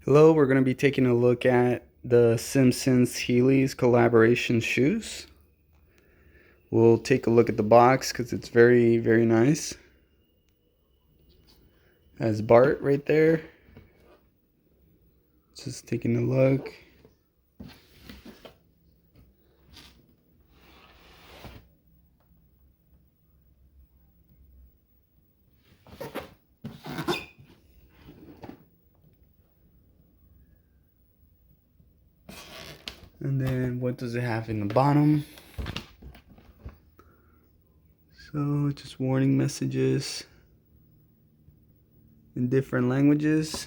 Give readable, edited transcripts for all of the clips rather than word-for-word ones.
Hello, we're going to be taking a look at the Simpsons Heelys collaboration shoes. We'll take a look at the box because it's very, very nice. Has Bart right there. Just taking a look. And then what does it have in the bottom? So just warning messages in different languages.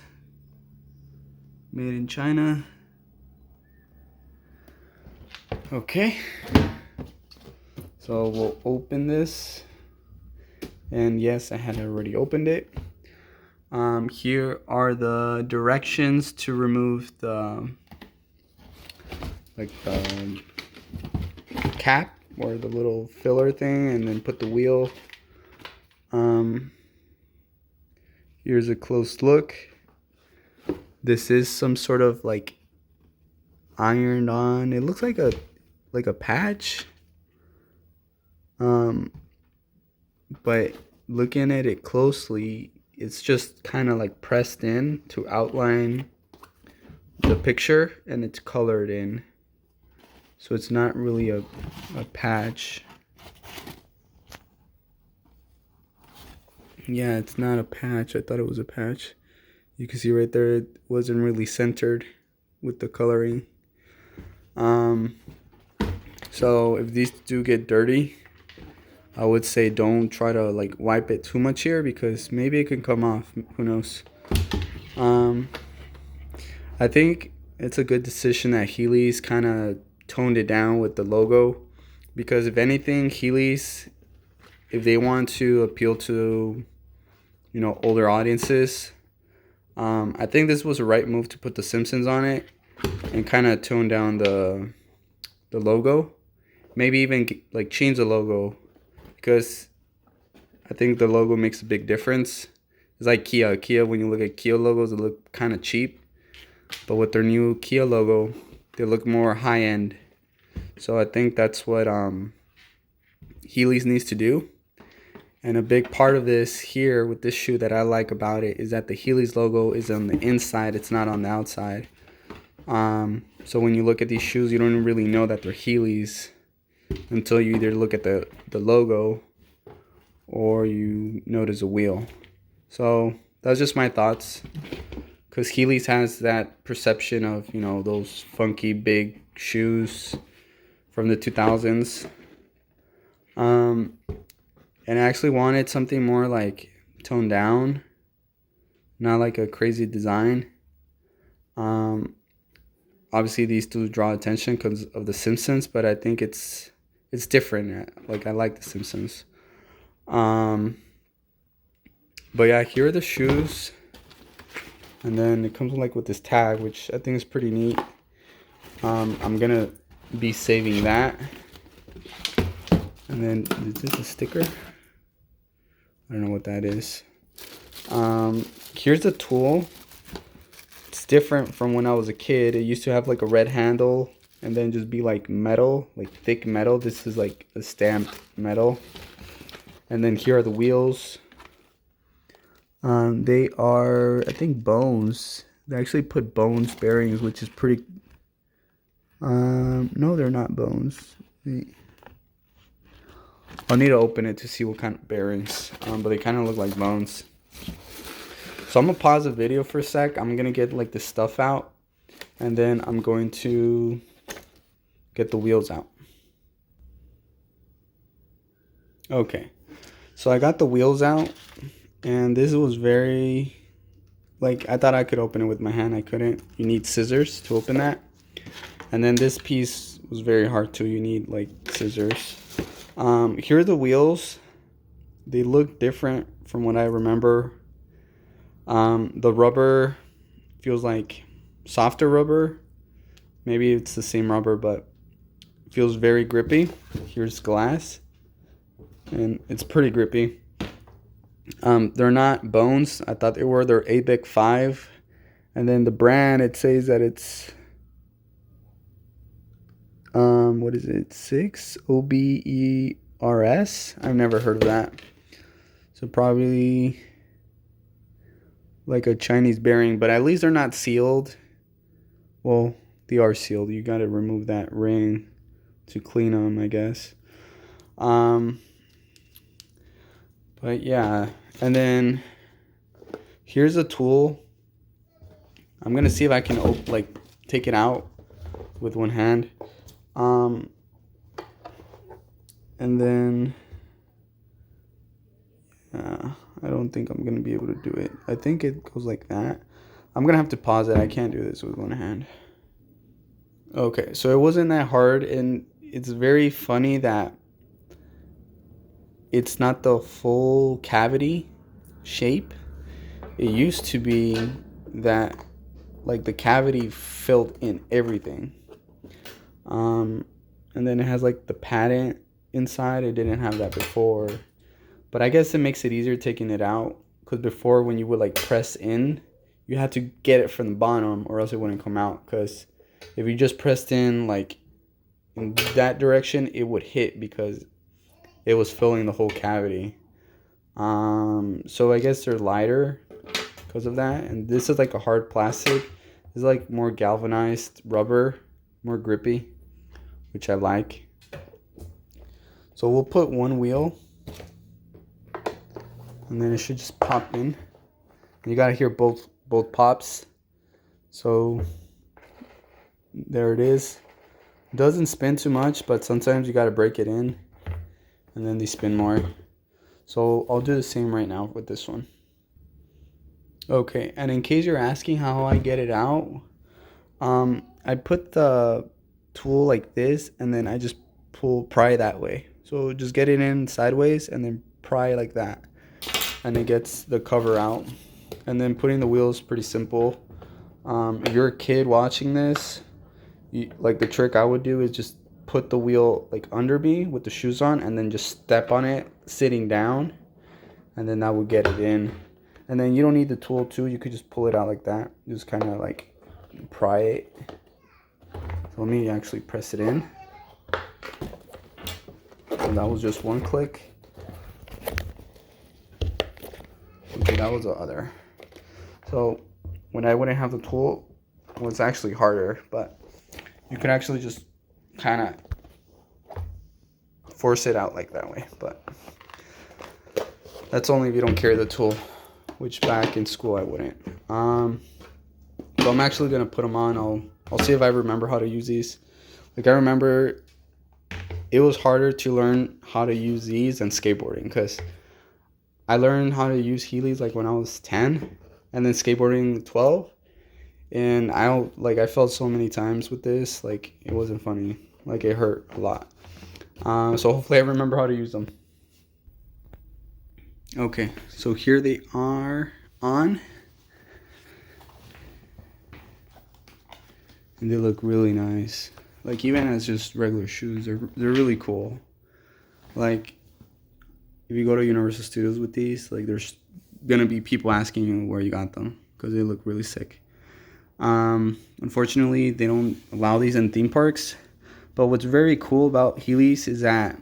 Made in China. Okay. So we'll open this. And yes, I had already opened it. Here are the directions to remove the cap or the little filler thing, and then put the wheel. Here's a close look. This is some sort of like ironed on. It looks like a patch. But looking at it closely, it's just kind of like pressed in to outline the picture, and it's colored in. So it's not really a patch. Yeah, it's not a patch. I thought it was a patch. You can see right there, it wasn't really centered with the coloring. So if these do get dirty, I would say don't try to like wipe it too much here, because maybe it can come off. Who knows? I think it's a good decision that Heelys kind of toned it down with the logo, because if anything, Heelys, if they want to appeal to, older audiences, I think this was the right move to put the Simpsons on it and kind of tone down the logo. Maybe even like change the logo, because I think the logo makes a big difference. It's like Kia, when you look at Kia logos, they look kind of cheap. But with their new Kia logo, they look more high-end. So I think that's what Heelys needs to do. And a big part of this here with this shoe that I like about it is that the Heelys logo is on the inside. It's not on the outside. So when you look at these shoes, you don't really know that they're Heelys until you either look at the logo or you notice a wheel. So that's just my thoughts, because Heelys has that perception of, those funky big shoes from the 2000s. And I actually wanted something more like toned down, not like a crazy design. Obviously these do draw attention because of the Simpsons, but I think it's different. Like, I like the Simpsons. But yeah, here are the shoes. And then it comes like with this tag, which I think is pretty neat. I'm gonna be saving that. And then, is this a sticker? I don't know what that is. Here's the tool. It's different from when I was a kid. It used to have like a red handle and then just be like metal, like thick metal. This is like a stamped metal. And then here are the wheels. They are, I think, bones. They actually put bones bearings, which is pretty... no, they're not bones. I'll need to open it to see what kind of bearings. But they kind of look like bones. So I'm going to pause the video for a sec. I'm going to get like the stuff out. And then I'm going to get the wheels out. Okay. So I got the wheels out. And this was very... like, I thought I could open it with my hand. I couldn't. You need scissors to open that. And then this piece was very hard too. You need like scissors. Here are the wheels. They look different from what I remember. The rubber feels like softer rubber. Maybe it's the same rubber, but it feels very grippy. Here's glass. And it's pretty grippy. They're not bones. I thought they were. They're ABEC 5. And then the brand, it says that it's what is it? 6 OBERS. I've never heard of that. So probably like a Chinese bearing, but at least they're not sealed. Well, they are sealed. You got to remove that ring to clean them, I guess. But yeah, and then here's a tool. I'm gonna see if I can like take it out with one hand. And then I don't think I'm gonna be able to do it. I think it goes like that. I'm gonna have to pause it. I can't do this with one hand. Okay, so it wasn't that hard, and it's very funny that it's not the full cavity shape. It used to be that like the cavity filled in everything. And then it has like the padding inside. It didn't have that before. But I guess it makes it easier taking it out, because before when you would like press in, you had to get it from the bottom or else it wouldn't come out, because if you just pressed in like in that direction, it would hit because it was filling the whole cavity. So I guess they're lighter because of that. And this is like a hard plastic. This is like more galvanized rubber, more grippy, which I like. So we'll put one wheel, and then it should just pop in. You gotta hear both pops. So there it is. It doesn't spin too much, but sometimes you gotta break it in, and then they spin more. So I'll do the same right now with this one. Okay, and in case you're asking how I get it out, I put the tool like this, and then I just pry that way. So just get it in sideways and then pry like that, and it gets the cover out. And then putting the wheel is pretty simple. If you're a kid watching this, like the trick I would do is just put the wheel like under me with the shoes on, and then just step on it sitting down, and then that would get it in. And then you don't need the tool too. You could just pull it out like that. Just kind of like pry it. So let me actually press it in. And that was just one click. Okay, that was the other. So when I wouldn't have the tool, it was actually harder, but you could actually just kind of force it out like that way. But that's only if you don't carry the tool, which back in school I wouldn't. So I'm actually gonna put them on. I'll see if I remember how to use these. Like I remember it was harder to learn how to use these than skateboarding, because I learned how to use Heelys like when I was 10, and then skateboarding 12. And I felt so many times with this, like it wasn't funny. Like it hurt a lot. So hopefully I remember how to use them. Okay, so here they are on. And they look really nice. Like even as just regular shoes, they're really cool. Like if you go to Universal Studios with these, like there's gonna be people asking you where you got them, because they look really sick. Unfortunately, they don't allow these in theme parks. But what's very cool about Heelys is that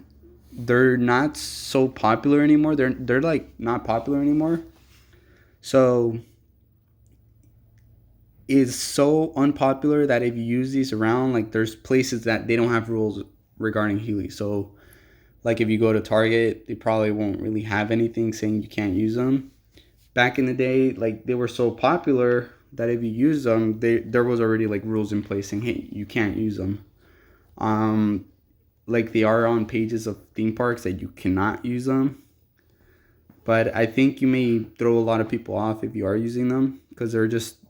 they're not so popular anymore. They're like not popular anymore. So it's so unpopular that if you use these around, like there's places that they don't have rules regarding Heelys. So like if you go to Target, they probably won't really have anything saying you can't use them. Back in the day, like they were so popular that if you use them, there was already like rules in place saying, hey, you can't use them. Like they are on pages of theme parks that you cannot use them. But I think you may throw a lot of people off if you are using them, because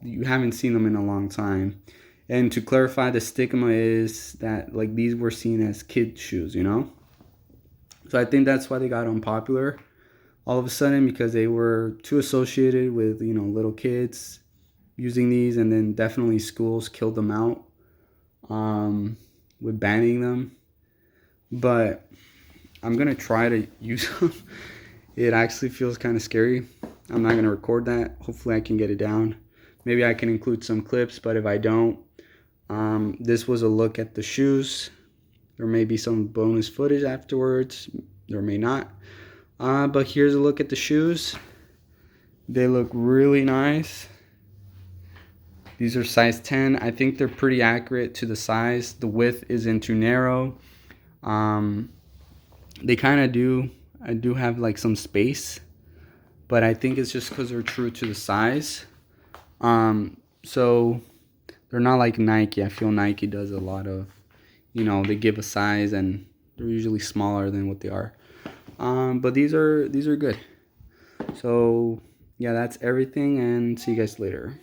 you haven't seen them in a long time. And to clarify, the stigma is that like these were seen as kid shoes, you know? So I think that's why they got unpopular all of a sudden, because they were too associated with, little kids using these, and then definitely schools killed them out with banning them. But I'm going to try to use them. It actually feels kind of scary. I'm not going to record that. Hopefully I can get it down. maybe I can include some clips, but if I don't, this was a look at the shoes. There may be some bonus footage afterwards, there may not. But here's a look at the shoes. They look really nice. These are size 10. I think they're pretty accurate to the size. The width isn't too narrow. They kind of do. I do have like some space, but I think it's just because they're true to the size. So they're not like Nike. I feel Nike does a lot of, they give a size and they're usually smaller than what they are. But these are good. So yeah, that's everything, and see you guys later.